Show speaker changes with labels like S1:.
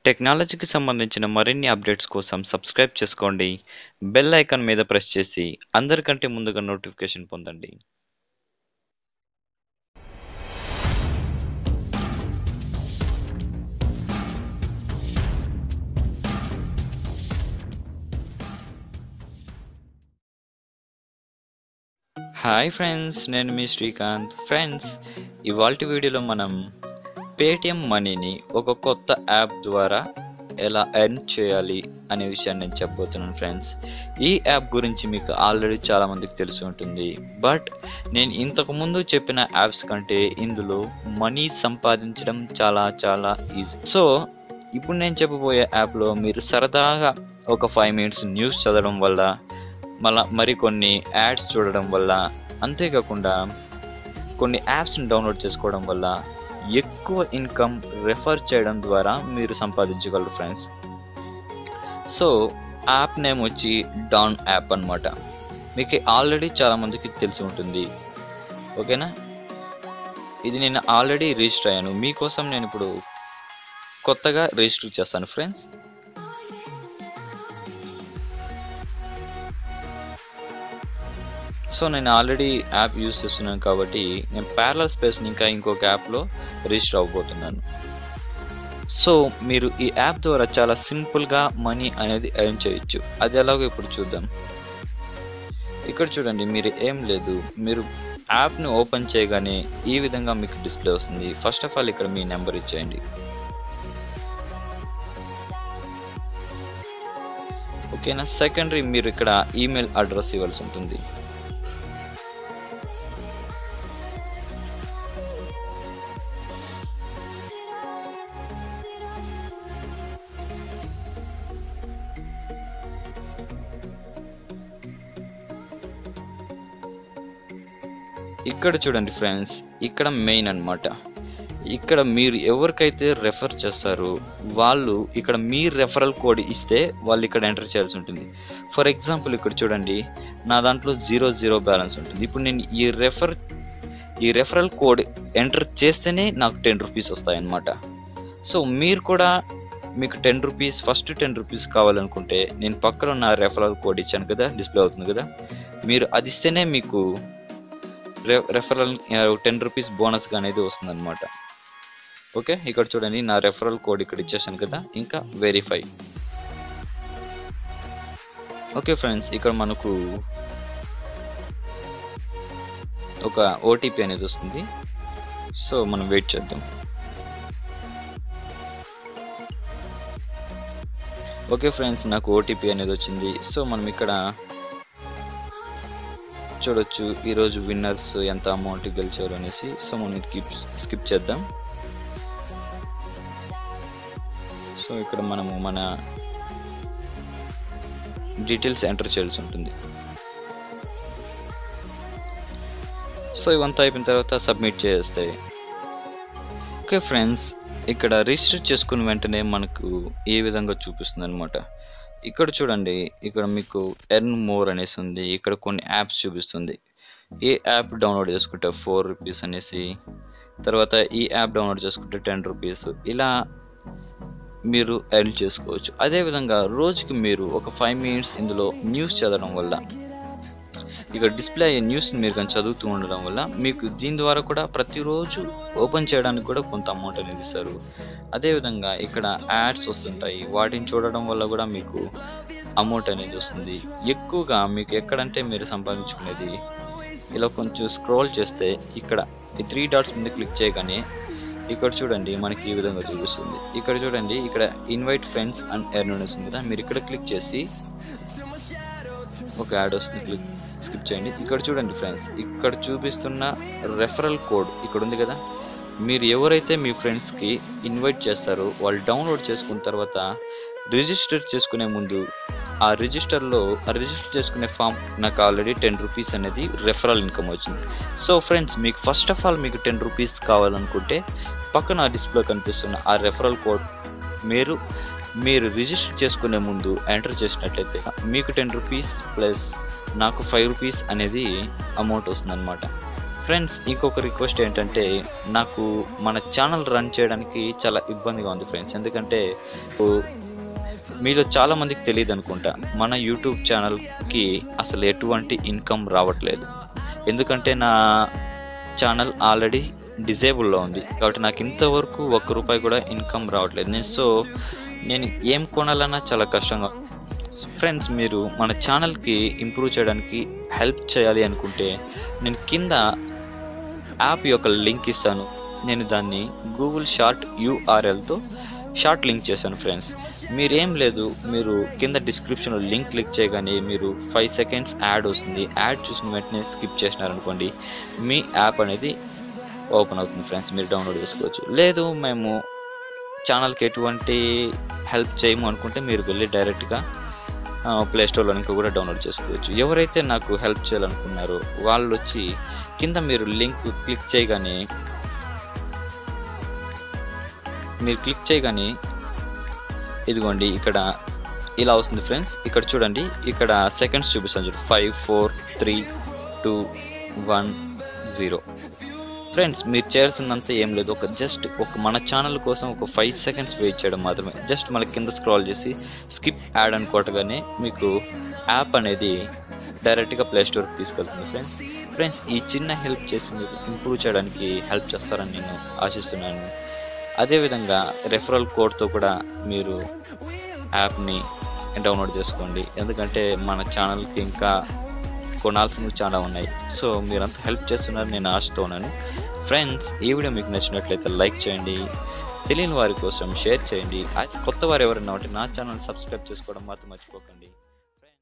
S1: టెక్నాలజీకి సంబంధించిన మరిన్ని అప్డేట్స్ కోసం సబ్స్క్రైబ్ చేసుకోండి. బెల్ ఐకాన్ మీద ప్రెస్ చేసి అందరికంటే ముందుగా నోటిఫికేషన్ పొందండి. హాయ్ ఫ్రెండ్స్, నేను మీ శ్రీకాంత్. ఫ్రెండ్స్, ఇవాల్టి వీడియోలో మనం పేటిఎం మనీని ఒక కొత్త యాప్ ద్వారా ఎలా ఎర్న్ చేయాలి అనే విషయాన్ని నేను చెప్పబోతున్నాను. ఫ్రెండ్స్, ఈ యాప్ గురించి మీకు ఆల్రెడీ చాలామందికి తెలిసి ఉంటుంది. బట్ నేను ఇంతకుముందు చెప్పిన యాప్స్ కంటే ఇందులో మనీ సంపాదించడం చాలా ఈజీ. సో ఇప్పుడు నేను చెప్పబోయే యాప్లో మీరు సరదాగా ఒక 5 మినిట్స్ న్యూస్ చదవడం వల్ల, మరికొన్ని యాడ్స్ చూడడం వల్ల, అంతేకాకుండా కొన్ని యాప్స్ని డౌన్లోడ్ చేసుకోవడం వల్ల ఎక్కువ ఇన్కమ్ రెఫర్ చేయడం ద్వారా మీరు సంపాదించగలరు. ఫ్రెండ్స్, సో యాప్ నేమ్ వచ్చి డాన్ యాప్ అన్నమాట. మీకు ఆల్రెడీ చాలామందికి తెలిసి ఉంటుంది. ఓకేనా, ఇది నేను ఆల్రెడీ రిజిస్టర్ అయ్యాను. మీకోసం నేను ఇప్పుడు కొత్తగా రిజిస్టర్ చేస్తాను. ఫ్రెండ్స్, సో నేను ఆల్రెడీ యాప్ యూజ్ చేస్తున్నాను కాబట్టి నేను ప్యారలల్ స్పేస్ని ఇంకా ఇంకొక యాప్లో రిజిస్టర్ అవ్వబోతున్నాను. సో మీరు ఈ యాప్ ద్వారా చాలా సింపుల్గా మనీ అనేది ఎర్న్ చేయొచ్చు. అది ఎలాగో ఇప్పుడు చూద్దాం. ఇక్కడ చూడండి, మీరు ఏం లేదు, మీరు యాప్ని ఓపెన్ చేయగానే ఈ విధంగా మీకు డిస్ప్లే వస్తుంది. ఫస్ట్ ఆఫ్ ఆల్ ఇక్కడ మీ నెంబర్ ఇచ్చేయండి. ఓకేనా, సెకండరీ మీరు ఇక్కడ ఈమెయిల్ అడ్రస్ ఇవ్వాల్సి ఉంటుంది. ఇక్కడ చూడండి ఫ్రెండ్స్, ఇక్కడ మెయిన్ అన్నమాట. ఇక్కడ మీరు ఎవరికైతే రెఫర్ చేస్తారో వాళ్ళు ఇక్కడ మీ రెఫరల్ కోడ్ ఇస్తే వాళ్ళు ఇక్కడ ఎంటర్ చేయాల్సి ఉంటుంది. ఫర్ ఎగ్జాంపుల్ ఇక్కడ చూడండి, నా దాంట్లో 0 బ్యాలెన్స్ ఉంటుంది. ఇప్పుడు నేను ఈ రెఫరల్ కోడ్ ఎంటర్ చేస్తేనే నాకు 10 రూపీస్ వస్తాయన్నమాట. సో మీరు కూడా మీకు 10 రూపీస్, ఫస్ట్ 10 రూపీస్ కావాలనుకుంటే నేను పక్కన నా రెఫరల్ కోడ్ ఇచ్చాను కదా, డిస్ప్లే అవుతుంది కదా, మీరు అది ఇస్తేనే మీకు రెఫరల్ 10 రూపీస్ బోనస్గా అనేది వస్తుందన్నమాట. ఓకే, ఇక్కడ చూడండి, నా రెఫరల్ కోడ్ ఇక్కడ ఇచ్చేసాను కదా, ఇంకా వెరిఫై. ఓకే ఫ్రెండ్స్, ఇక్కడ మనకు ఒక ఓటీపీ అనేది వస్తుంది. సో మనం వెయిట్ చేద్దాం. ఓకే ఫ్రెండ్స్, నాకు ఓటీపీ అనేది వచ్చింది. సో మనం ఇక్కడ చూడొచ్చు ఈరోజు విన్నర్స్ ఎంత అమౌంట్ గెలిచారు అనేసి. సో మనం స్కిప్ చేద్దాం. సో ఇక్కడ మనము మన డీటెయిల్స్ ఎంటర్ చేయాల్సి ఉంటుంది. సో ఇవంతా అయిపోయిన తర్వాత సబ్మిట్ చేస్తాయి. ఓకే ఫ్రెండ్స్, ఇక్కడ రిజిస్టర్ చేసుకున్న వెంటనే మనకు ఏ విధంగా చూపిస్తుంది అనమాట. ఇక్కడ చూడండి, ఇక్కడ మీకు ఎర్న్ మోర్ అనేసి ఉంది. ఇక్కడ కొన్ని యాప్స్ చూపిస్తుంది. ఏ యాప్ డౌన్లోడ్ చేసుకుంటే 4 రూపీస్ అనేసి, తర్వాత ఈ యాప్ డౌన్లోడ్ చేసుకుంటే 10 రూపీస్, ఇలా మీరు ఎర్న్ చేసుకోవచ్చు. అదేవిధంగా రోజుకి మీరు ఒక 5 మినిట్స్ ఇందులో న్యూస్ చదవడం వల్ల, ఇక్కడ డిస్ప్లే అయ్యే న్యూస్ని మీరు కానీ చదువుతూ ఉండడం వల్ల మీకు దీని ద్వారా కూడా ప్రతిరోజు ఓపెన్ చేయడానికి కూడా కొంత అమౌంట్ అనేది ఇస్తారు. అదేవిధంగా ఇక్కడ యాడ్స్ వస్తుంటాయి, వాటిని చూడడం వల్ల కూడా మీకు అమౌంట్ అనేది వస్తుంది. ఎక్కువగా మీకు ఎక్కడంటే మీరు సంపాదించుకునేది, ఇలా కొంచెం స్క్రోల్ చేస్తే ఇక్కడ ఈ 3 డాట్స్ మీద క్లిక్ చేయగానే ఇక్కడ చూడండి మనకి ఈ విధంగా చూపిస్తుంది. ఇక్కడ చూడండి, ఇక్కడ ఇన్వైట్ ఫ్రెండ్స్ అండ్ ఎర్న్ వస్తుంది కదా, మీరు ఇక్కడ క్లిక్ చేసి ఒక యాడ్ వస్తుంది, స్కిప్ చేయండి. ఇక్కడ చూడండి ఫ్రెండ్స్, ఇక్కడ చూపిస్తున్న రెఫరల్ కోడ్ ఇక్కడ ఉంది కదా, మీరు ఎవరైతే మీ ఫ్రెండ్స్కి ఇన్వైట్ చేస్తారో వాళ్ళు డౌన్లోడ్ చేసుకున్న తర్వాత రిజిస్టర్ చేసుకునే ముందు ఆ రిజిస్టర్ చేసుకునే ఫామ్ నాకు ఆల్రెడీ 10 రూపీస్ అనేది రెఫరల్ ఇన్కమ్ వచ్చింది. సో ఫ్రెండ్స్, మీకు ఫస్ట్ ఆఫ్ ఆల్ మీకు 10 రూపీస్ కావాలనుకుంటే పక్కన డిస్ప్లే కనిపిస్తున్న ఆ రెఫరల్ కోడ్ మీరు రిజిస్టర్ చేసుకునే ముందు ఎంటర్ చేసినట్లయితే మీకు 10 రూపీస్ ప్లస్ నాకు 5 రూపీస్ అనేది అమౌంట్ వస్తుందన్నమాట. ఫ్రెండ్స్ ఇంకొక రిక్వెస్ట్ ఏంటంటే, నాకు మన ఛానల్ రన్ చేయడానికి చాలా ఇబ్బందిగా ఉంది ఫ్రెండ్స్. ఎందుకంటే మీలో చాలామందికి తెలియదు అనుకుంటా, మన యూట్యూబ్ ఛానల్కి అసలు ఎటువంటి ఇన్కమ్ రావట్లేదు. ఎందుకంటే నా ఛానల్ ఆల్రెడీ డిజేబుల్లో ఉంది కాబట్టి నాకు ఇంతవరకు ₹1 కూడా ఇన్కమ్ రావట్లేదు. నేను ఏం కొనాలన్నా చాలా కష్టంగా. ఫ్రెండ్స్, మీరు మన ఛానల్కి ఇంప్రూవ్ చేయడానికి హెల్ప్ చేయాలి అనుకుంటే నేను కింద యాప్ యొక్క లింక్ ఇస్తాను. నేను దాన్ని గూగుల్ షార్ట్ URLతో షార్ట్ లింక్ చేశాను ఫ్రెండ్స్. మీరేం లేదు, మీరు కింద డిస్క్రిప్షన్లో లింక్ క్లిక్ చేయగానే మీరు 5 సెకండ్స్ యాడ్ వస్తుంది. యాడ్ చూసిన వెంటనే స్కిప్ చేసినారనుకోండి, మీ యాప్ అనేది ఓపెన్ అవుతుంది ఫ్రెండ్స్. మీరు డౌన్లోడ్ చేసుకోవచ్చు. లేదు మేము ఛానల్కి ఎటువంటి హెల్ప్ చేయము అనుకుంటే మీరు వెళ్ళి డైరెక్ట్గా ప్లేస్టోర్లో ఇంకా కూడా డౌన్లోడ్ చేసుకోవచ్చు. ఎవరైతే నాకు హెల్ప్ చేయాలనుకున్నారో వాళ్ళు వచ్చి కింద మీరు లింక్ క్లిక్ చేయగానే ఇదిగోండి ఇక్కడ ఇలా వస్తుంది ఫ్రెండ్స్. ఇక్కడ చూడండి, ఇక్కడ సెకండ్స్ చూపిస్తాను చూడండి. 5 4 3 2 1 0. ఫ్రెండ్స్, మీరు చేయాల్సిందంతా ఏం లేదు, జస్ట్ మన ఛానల్ కోసం ఒక 5 సెకండ్స్ వెయిట్ చేయడం మాత్రమే. జస్ట్ మన కింద స్క్రాల్ చేసి స్కిప్ యాడ్ అనుకోవటగానే మీకు యాప్ అనేది డైరెక్ట్గా ప్లేస్టోర్కి తీసుకెళ్తుంది ఫ్రెండ్స్. ఈ చిన్న హెల్ప్ చేసి మీరు ఇంప్రూవ్ చేయడానికి హెల్ప్ చేస్తారని నేను ఆశిస్తున్నాను. అదేవిధంగా రెఫరల్ కోడ్తో కూడా మీరు యాప్ని డౌన్లోడ్ చేసుకోండి. ఎందుకంటే మన ఛానల్కి ఇంకా కొనాల్సినవి చాలా ఉన్నాయి. సో మీరంతా హెల్ప్ చేస్తున్నారని నేను ఆశతో ఉన్నాను. ఫ్రెండ్స్, ఈ వీడియో మీకు నచ్చినట్లయితే లైక్ చేయండి, తెలియని వారి కోసం షేర్ చేయండి. కొత్త వారు ఎవరైనా ఉంటే నా ఛానల్ సబ్స్క్రైబ్ చేసుకోవడం మాత్రం మర్చిపోకండి.